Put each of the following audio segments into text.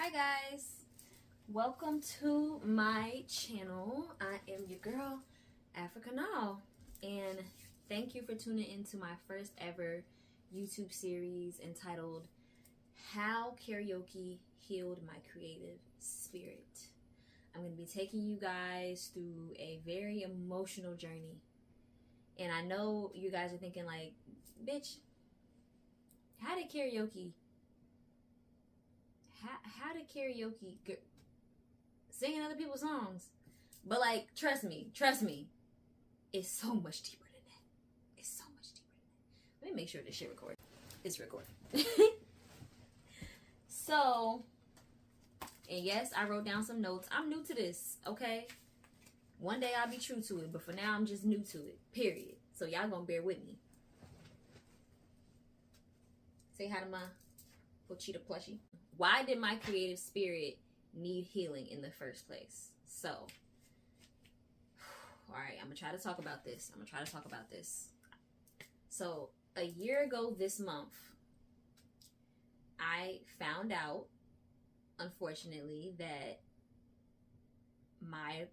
Hi guys, welcome to my channel. I am your girl, Africanal, and thank you for tuning into my first ever YouTube series entitled How Karaoke Healed My Creative Spirit. I'm going to be taking you guys through a very emotional journey, and I know you guys are thinking like, bitch, how did karaoke singing other people's songs? But like, trust me, it's so much deeper than that. It's so much deeper than that. Let me make sure this shit recorded. It's recording. So, and yes, I wrote down some notes. I'm new to this, okay? One day I'll be true to it, but for now I'm just new to it, period. So y'all gonna bear with me. Say hi to my Pochita plushie. Why did my creative spirit need healing in the first place? So, all right, I'm gonna try to talk about this. So, a year ago this month, I found out, unfortunately, that my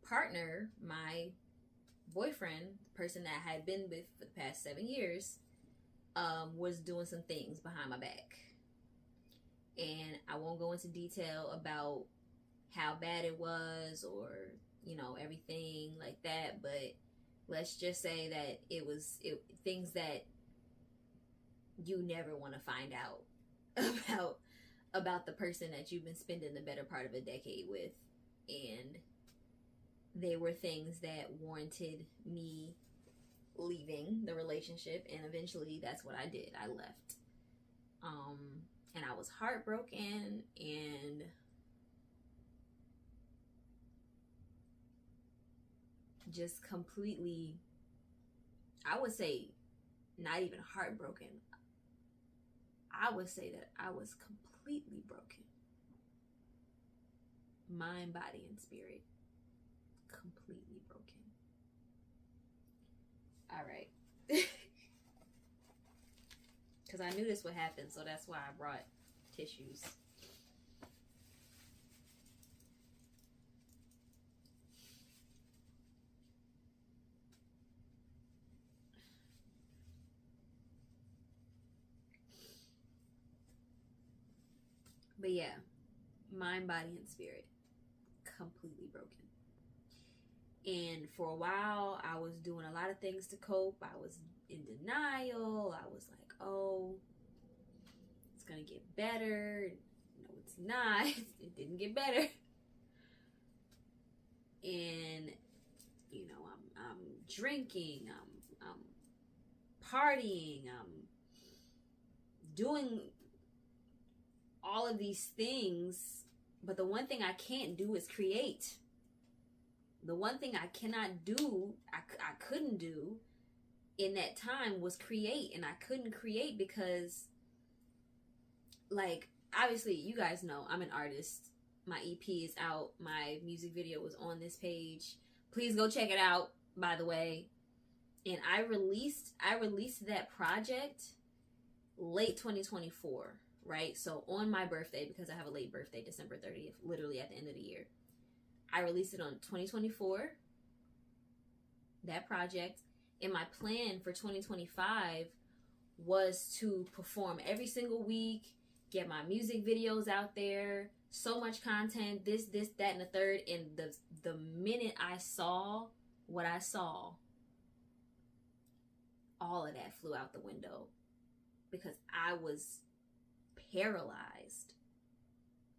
partner, my boyfriend, the person that I had been with for the past 7 years, was doing some things behind my back. And I won't go into detail about how bad it was or, you know, everything like that. But let's just say that it was things that you never want to find out about the person that you've been spending the better part of a decade with. And they were things that warranted me leaving the relationship. And eventually that's what I did. I left. And I was heartbroken and just completely, I would say, not even heartbroken. I would say that I was completely broken. Mind, body, and spirit. Completely broken. All right. Because I knew this would happen, so that's why I brought tissues. But yeah, mind, body, and spirit. Completely broken. And for a while, I was doing a lot of things to cope. I was in denial. I was like, oh, it's gonna get better. No, it's not. It didn't get better. And you know, I'm drinking, I'm partying, I'm doing all of these things, but the one thing I can't do is create. The one thing I cannot do, I couldn't do in that time was create. And I couldn't create because, like, obviously you guys know I'm an artist. My EP is out. My music video was on this page. Please go check it out, by the way. And I released that project late 2024, right? So on my birthday, because I have a late birthday, December 30th, literally at the end of the year. I released it on 2024, that project. And my plan for 2025 was to perform every single week, get my music videos out there, so much content, this, that, and the third. And the minute I saw what I saw, all of that flew out the window because I was paralyzed.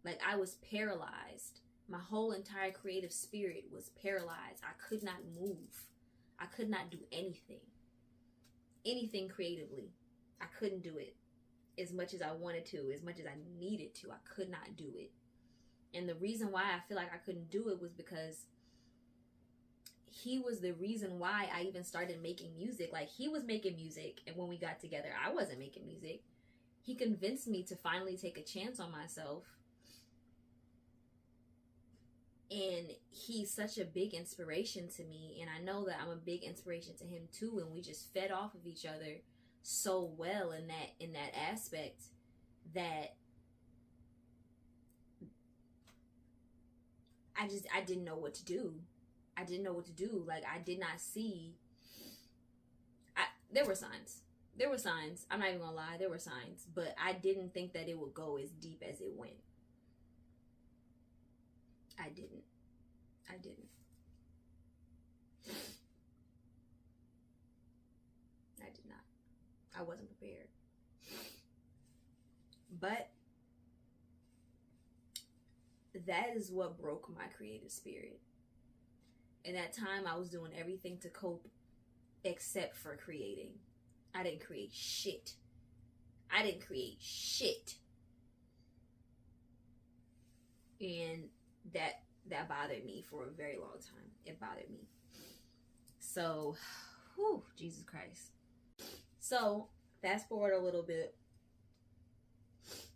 Like, I was paralyzed. My whole entire creative spirit was paralyzed. I could not move. I could not do anything creatively. I couldn't do it as much as I wanted to, as much as I needed to. I could not do it. And the reason why I feel like I couldn't do it was because he was the reason why I even started making music. Like, he was making music, and when we got together, I wasn't making music. He convinced me to finally take a chance on myself. And he's such a big inspiration to me. And I know that I'm a big inspiration to him too. And we just fed off of each other so well in that aspect that I didn't know what to do. I didn't know what to do. Like, I did not see. There were signs. There were signs. I'm not even gonna lie. There were signs, but I didn't think that it would go as deep as it went. I didn't. I did not. I wasn't prepared. But that is what broke my creative spirit. In that time, I was doing everything to cope except for creating. I didn't create shit. And that bothered me for a very long time. It bothered me. So, whew, Jesus Christ. So, fast forward a little bit.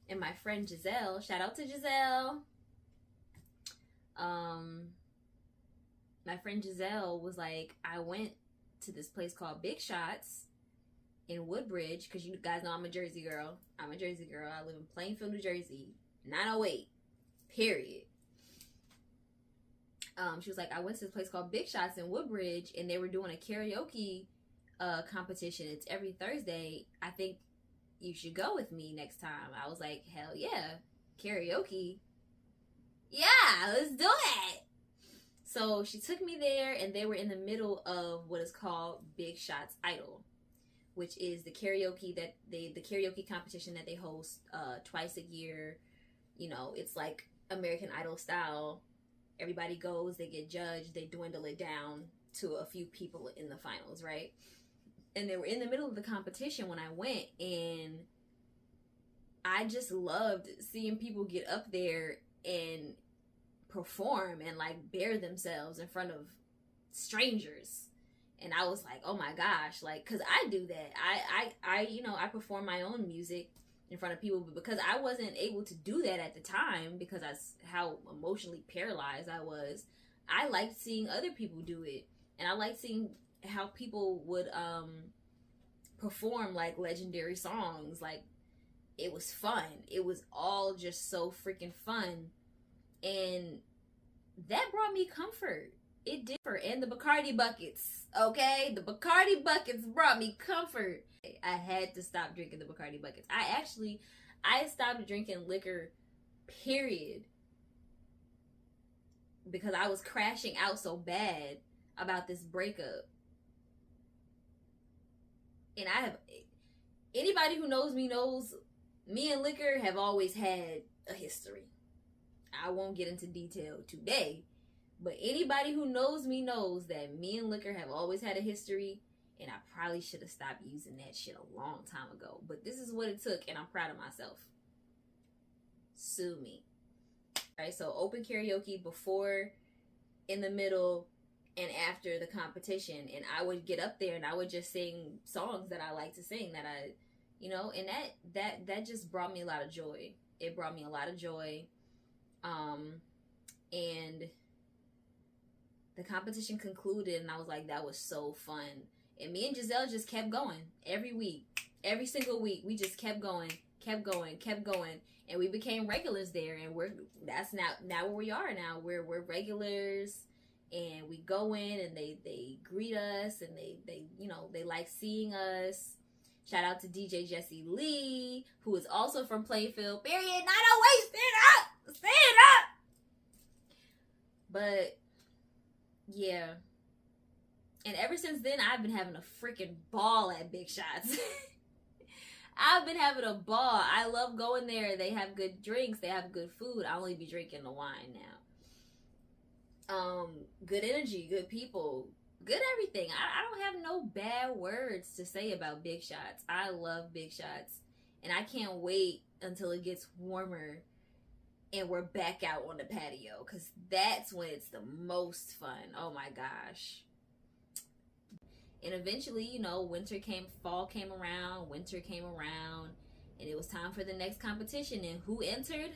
And my friend Giselle, shout out to Giselle. My friend Giselle was like, I went to this place called Big Shots in Woodbridge, because you guys know I'm a Jersey girl. I live in Plainfield, New Jersey. 908. Period. She was like, I went to this place called Big Shots in Woodbridge, and they were doing a karaoke competition. It's every Thursday. I think you should go with me next time. I was like, hell yeah. Karaoke. Yeah, let's do it. So she took me there, and they were in the middle of what is called Big Shots Idol, which is the karaoke competition that they host twice a year. You know, it's like American Idol style. Everybody goes, they get judged, they dwindle it down to a few people in the finals, right? And they were in the middle of the competition when I went, and I just loved seeing people get up there and perform and like bare themselves in front of strangers. And I was like, oh my gosh, like, because I do that. I perform my own music in front of people, but because I wasn't able to do that at the time, because that's how emotionally paralyzed I was, I liked seeing other people do it. And I liked seeing how people would perform like legendary songs. Like, it was fun. It was all just so freaking fun. And that brought me comfort. It did. And the Bacardi buckets, okay? The Bacardi buckets brought me comfort. I had to stop drinking the Bacardi buckets. I stopped drinking liquor, period, because I was crashing out so bad about this breakup. And anybody who knows me and liquor have always had a history. I won't get into detail today, but anybody who knows me knows that me and liquor have always had a history, and I probably should have stopped using that shit a long time ago. But this is what it took, and I'm proud of myself. Sue me. Alright, so open karaoke before, in the middle, and after the competition. And I would get up there and I would just sing songs that I like to sing, that I, and that just brought me a lot of joy. It brought me a lot of joy. And the competition concluded, and I was like, that was so fun. And me and Giselle just kept going every week, every single week. We just kept going, and we became regulars there. And that's now where we are now. We're regulars, and we go in, and they greet us, and they like seeing us. Shout out to DJ Jesse Lee, who is also from Plainfield. Period. 908, stand up. But yeah. And ever since then, I've been having a freaking ball at Big Shots. I've been having a ball. I love going there. They have good drinks. They have good food. I only be drinking the wine now. Good energy, good people, good everything. I don't have no bad words to say about Big Shots. I love Big Shots. And I can't wait until it gets warmer and we're back out on the patio, because that's when it's the most fun. Oh my gosh. And eventually, fall came around, winter came around, and it was time for the next competition. And who entered?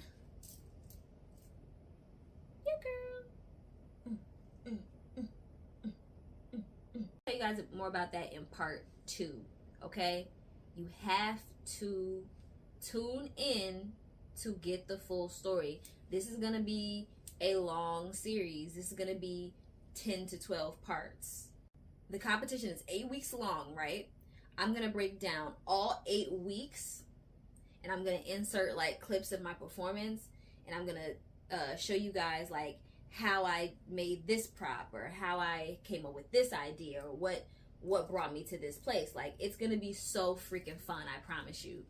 Your girl. I'll tell you guys more about that in part 2, okay? You have to tune in to get the full story. This is gonna be a long series. This is going to be 10 to 12 parts. The competition is 8 weeks long, right? I'm going to break down all 8 weeks, and I'm going to insert like clips of my performance, and I'm going to show you guys like how I made this prop, or how I came up with this idea, or what brought me to this place. Like, it's going to be so freaking fun, I promise you.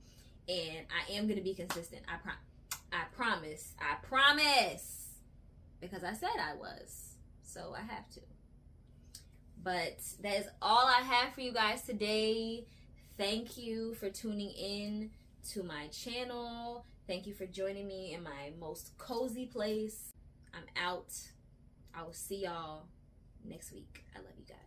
And I am going to be consistent. I promise. Because I said I was. So I have to. But that is all I have for you guys today. Thank you for tuning in to my channel. Thank you for joining me in my most cozy place. I'm out. I will see y'all next week. I love you guys.